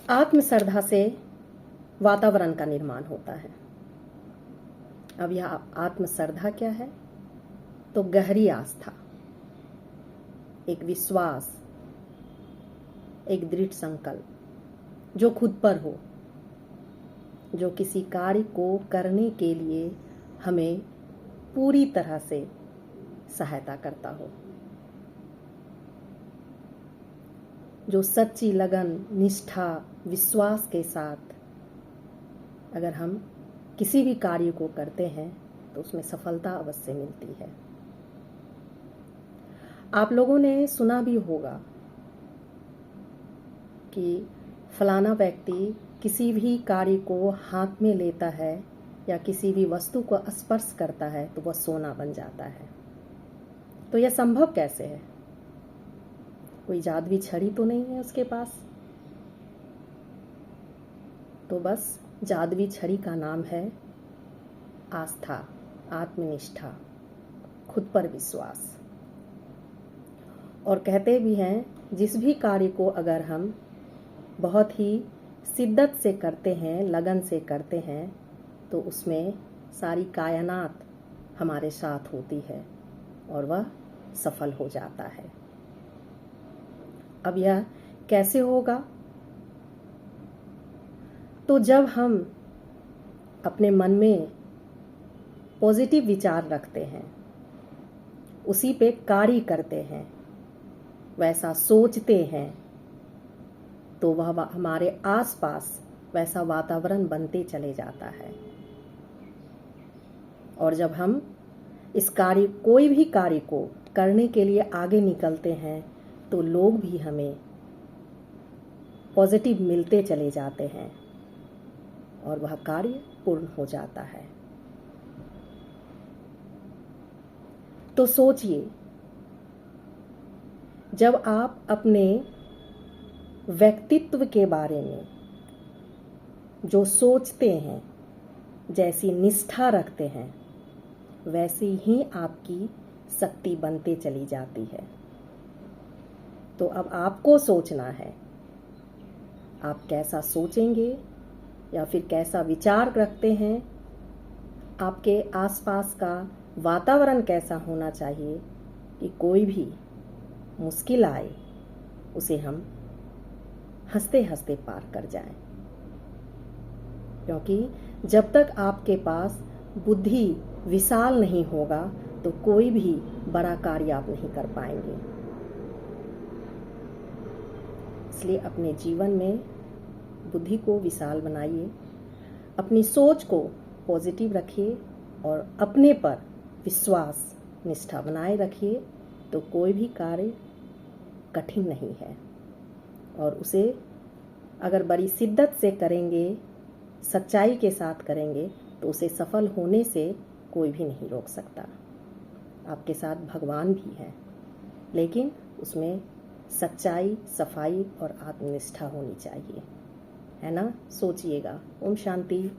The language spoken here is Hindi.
आत्मश्रद्धा से वातावरण का निर्माण होता है। अब यह आत्मश्रद्धा क्या है? तो गहरी आस्था, एक विश्वास, एक दृढ़ संकल्प जो खुद पर हो, जो किसी कार्य को करने के लिए हमें पूरी तरह से सहायता करता हो, जो सच्ची लगन, निष्ठा, विश्वास के साथ अगर हम किसी भी कार्य को करते हैं तो उसमें सफलता अवश्य मिलती है। आप लोगों ने सुना भी होगा कि फलाना व्यक्ति किसी भी कार्य को हाथ में लेता है या किसी भी वस्तु को स्पर्श करता है तो वह सोना बन जाता है। तो यह संभव कैसे है? कोई जादुई छड़ी तो नहीं है उसके पास। तो बस जादुई छड़ी का नाम है आस्था, आत्मनिष्ठा, खुद पर विश्वास। और कहते भी हैं जिस भी कार्य को अगर हम बहुत ही शिद्दत से करते हैं, लगन से करते हैं, तो उसमें सारी कायनात हमारे साथ होती है और वह सफल हो जाता है। अब यह कैसे होगा? तो जब हम अपने मन में पॉजिटिव विचार रखते हैं, उसी पे कार्य करते हैं, वैसा सोचते हैं, तो वह हमारे आसपास वैसा वातावरण बनते चले जाता है। और जब हम इस कार्य, कोई भी कार्य को करने के लिए आगे निकलते हैं तो लोग भी हमें पॉजिटिव मिलते चले जाते हैं और वह कार्य पूर्ण हो जाता है। तो सोचिए, जब आप अपने व्यक्तित्व के बारे में जो सोचते हैं, जैसी निष्ठा रखते हैं, वैसी ही आपकी शक्ति बनते चली जाती है। तो अब आपको सोचना है, आप कैसा सोचेंगे या फिर कैसा विचार रखते हैं, आपके आसपास का वातावरण कैसा होना चाहिए कि कोई भी मुश्किल आए उसे हम हंसते हंसते पार कर जाएं। क्योंकि जब तक आपके पास बुद्धि विशाल नहीं होगा तो कोई भी बड़ा कार्य आप नहीं कर पाएंगे। इसलिए अपने जीवन में बुद्धि को विशाल बनाइए, अपनी सोच को पॉजिटिव रखिए और अपने पर विश्वास, निष्ठा बनाए रखिए, तो कोई भी कार्य कठिन नहीं है। और उसे अगर बड़ी शिद्दत से करेंगे, सच्चाई के साथ करेंगे, तो उसे सफल होने से कोई भी नहीं रोक सकता। आपके साथ भगवान भी हैं, लेकिन उसमें सच्चाई, सफाई और आत्मनिष्ठा होनी चाहिए, है ना? सोचिएगा। ओम शांति।